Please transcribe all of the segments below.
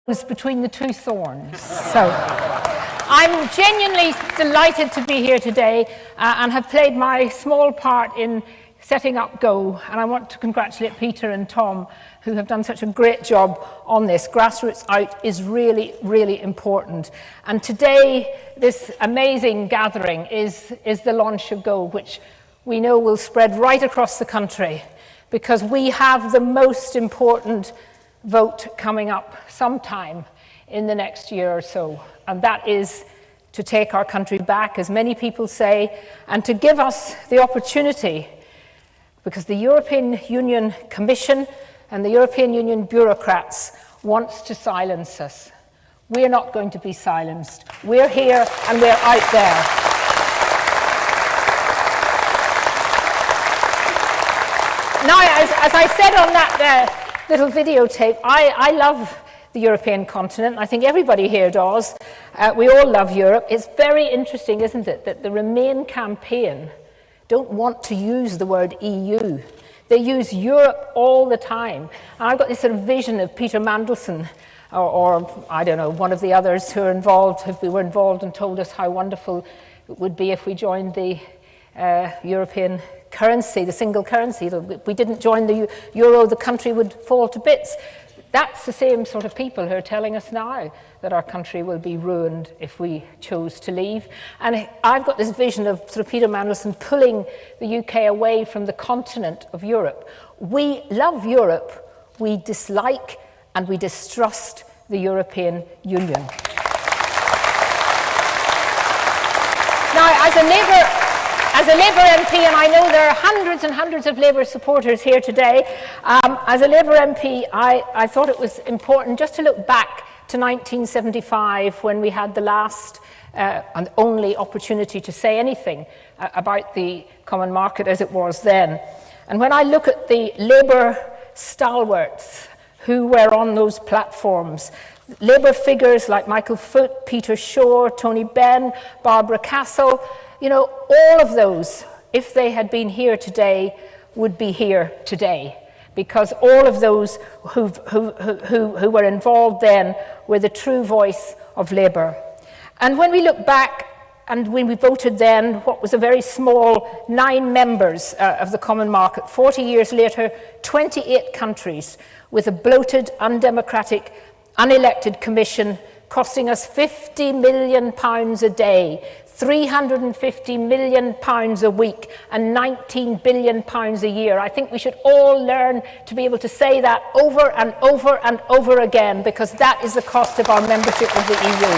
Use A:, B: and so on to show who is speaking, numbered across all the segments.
A: between the two thorns. So I'm genuinely delighted to be here today and have played my small part in setting up GO, and I want to congratulate Peter and Tom, who have done such a great job on this. Grassroots Out is really, really important. And today, this amazing gathering is the launch of GO, which we know will spread right across the country, because we have the most important vote coming up sometime in the next year or so, and that is to take our country back, as many people say, and to give us the opportunity, because the European Union Commission and the European Union bureaucrats wants to silence us. We're not going to be silenced. We're here and we're out there. Now, as I said on that little videotape, I love the European continent. I think everybody here does. We all love Europe. It's very interesting, isn't it, that the Remain campaign don't want to use the word EU. They use Europe all the time. And I've got this sort of vision of Peter Mandelson, or I don't know, one of the others who were involved and told us how wonderful it would be if we joined the European currency, the single currency. If we didn't join the euro, the country would fall to bits. That's the same sort of people who are telling us now that our country will be ruined if we chose to leave. And I've got this vision of sort of Peter Mandelson pulling the UK away from the continent of Europe. We love Europe, we dislike and we distrust the European Union. Now, as a Labour MP, and I know there are hundreds and hundreds of Labour supporters here today, as a Labour MP, I thought it was important just to look back to 1975, when we had the last and only opportunity to say anything about the common market as it was then. And when I look at the Labour stalwarts who were on those platforms, Labour figures like Michael Foot, Peter Shore, Tony Benn, Barbara Castle, you know, all of those, if they had been here today, would be here today, because all of those who were involved then were the true voice of Labour. And when we look back, and when we voted then, what was a very small 9 members of the common market, 40 years later, 28 countries with a bloated, undemocratic, unelected commission costing us £50 million a day, £350 million a week, and £19 billion a year. I think we should all learn to be able to say that over and over and over again, because that is the cost of our membership of the EU.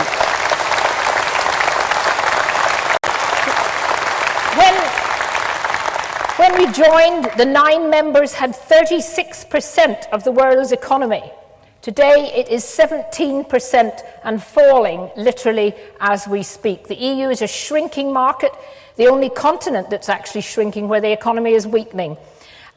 A: When we joined, the 9 members had 36% of the world's economy. Today, it is 17% and falling, literally, as we speak. The EU is a shrinking market, the only continent that's actually shrinking, where the economy is weakening.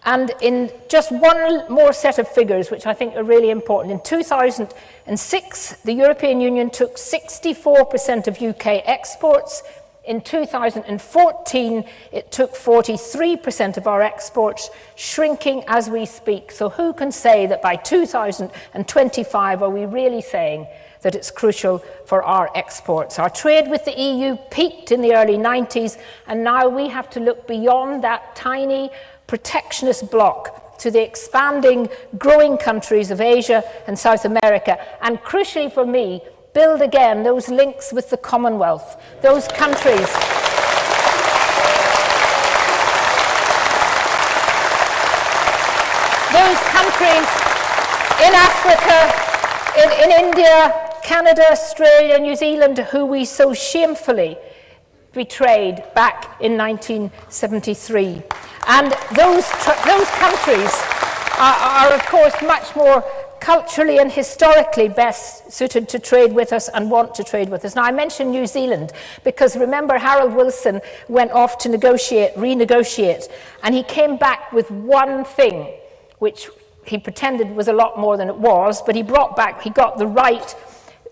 A: And in just one more set of figures, which I think are really important, in 2006, the European Union took 64% of UK exports. In 2014, it took 43% of our exports, shrinking as we speak. So who can say that by 2025 are we really saying that it's crucial for our exports? Our trade with the EU peaked in the early 90s, and now we have to look beyond that tiny protectionist bloc to the expanding, growing countries of Asia and South America, and crucially for me, build again those links with the Commonwealth, those countries. Those countries in Africa, in India, Canada, Australia, New Zealand, who we so shamefully betrayed back in 1973. And those countries are, of course, much more culturally and historically best suited to trade with us and want to trade with us. Now, I mentioned New Zealand because, remember, Harold Wilson went off to renegotiate, and he came back with one thing, which he pretended was a lot more than it was, but he got the right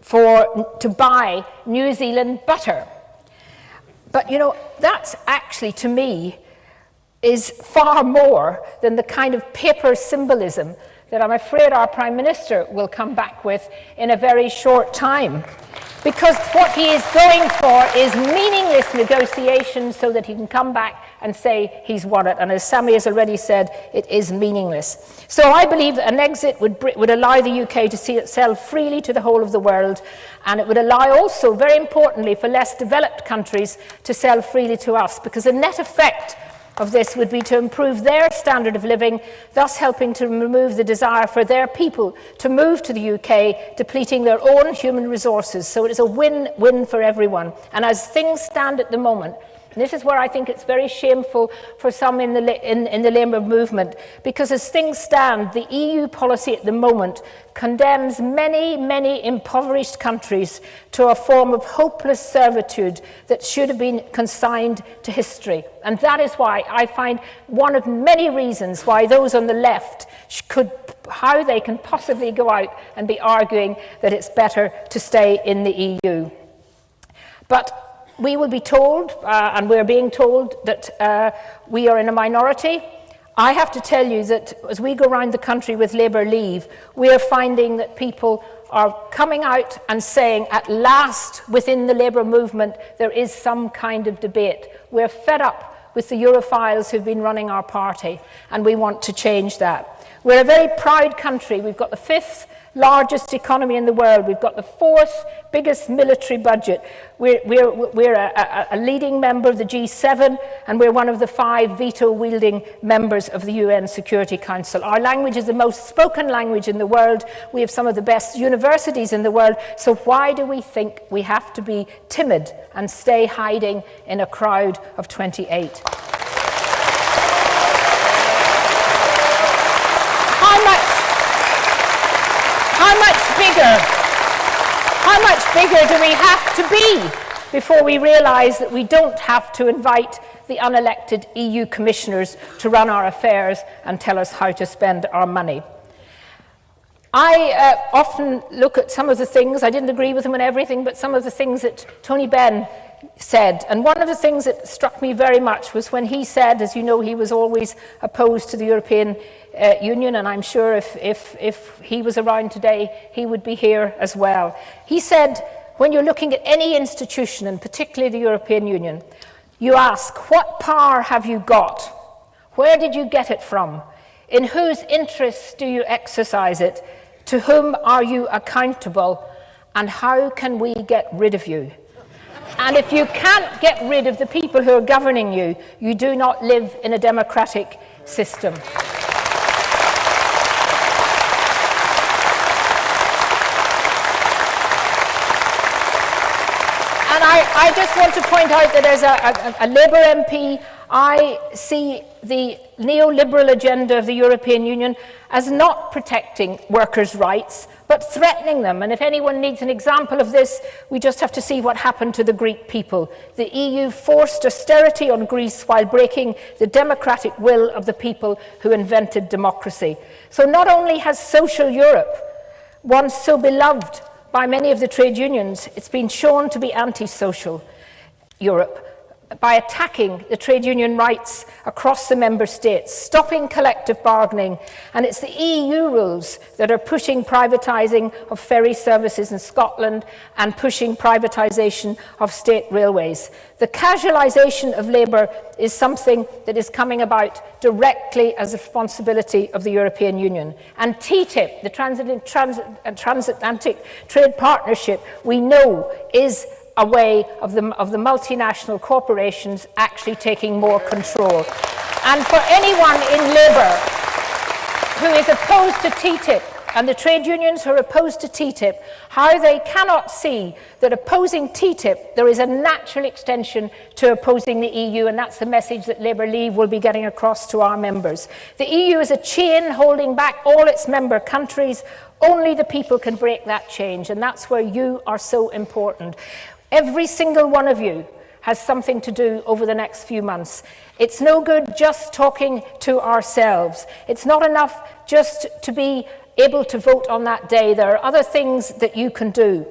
A: to buy New Zealand butter. But, you know, that's actually, to me, is far more than the kind of paper symbolism that I'm afraid our Prime Minister will come back with in a very short time. Because what he is going for is meaningless negotiations so that he can come back and say he's won it. And as Sammy has already said, it is meaningless. So I believe that an exit would allow the UK to sell freely to the whole of the world, and it would allow also, very importantly, for less developed countries to sell freely to us, because the net effect of this would be to improve their standard of living, thus helping to remove the desire for their people to move to the UK, depleting their own human resources. So it is a win-win for everyone. And as things stand at the moment, and this is where I think it's very shameful for some in the Labour movement, because as things stand, the EU policy at the moment condemns many, many impoverished countries to a form of hopeless servitude that should have been consigned to history. And that is why I find one of many reasons why those on the left how they can possibly go out and be arguing that it's better to stay in the EU. But we will be told, and we're being told, that we are in a minority. I have to tell you that as we go around the country with Labour Leave, we are finding that people are coming out and saying, at last, within the Labour movement, there is some kind of debate. We're fed up with the Europhiles who've been running our party, and we want to change that. We're a very proud country. We've got the 5th largest economy in the world. We've got the 4th biggest military budget. We're a leading member of the G7, and we're one of the 5 veto-wielding members of the UN Security Council. Our language is the most spoken language in the world. We have some of the best universities in the world. So why do we think we have to be timid and stay hiding in a crowd of 28? How much bigger do we have to be before we realise that we don't have to invite the unelected EU commissioners to run our affairs and tell us how to spend our money? I often look at some of the things, I didn't agree with him on everything, but some of the things that Tony Benn said. And one of the things that struck me very much was when he said, as you know, he was always opposed to the European Union, and I'm sure if he was around today, he would be here as well. He said, when you're looking at any institution, and particularly the European Union, you ask, what power have you got? Where did you get it from? In whose interests do you exercise it? To whom are you accountable? And how can we get rid of you? And if you can't get rid of the people who are governing you, you do not live in a democratic system. And I just want to point out that as a Labour MP, I see the neoliberal agenda of the European Union as not protecting workers' rights, but threatening them. And if anyone needs an example of this, we just have to see what happened to the Greek people. The EU forced austerity on Greece while breaking the democratic will of the people who invented democracy. So not only has social Europe, once so beloved by many of the trade unions, it's been shown to be anti-social Europe by attacking the trade union rights across the member states, stopping collective bargaining, and it's the EU rules that are pushing privatising of ferry services in Scotland and pushing privatisation of state railways. The casualisation of labour is something that is coming about directly as a responsibility of the European Union. And TTIP, the Transatlantic Trade Partnership, we know is a way of the multinational corporations actually taking more control. And for anyone in Labour who is opposed to TTIP, and the trade unions who are opposed to TTIP, how they cannot see that opposing TTIP, there is a natural extension to opposing the EU, and that's the message that Labour Leave will be getting across to our members. The EU is a chain holding back all its member countries. Only the people can break that change, and that's where you are so important. Every single one of you has something to do over the next few months. It's no good just talking to ourselves. It's not enough just to be able to vote on that day. There are other things that you can do.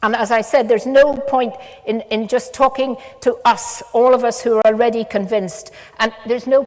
A: And as I said, there's no point in just talking to us, all of us who are already convinced. And there's no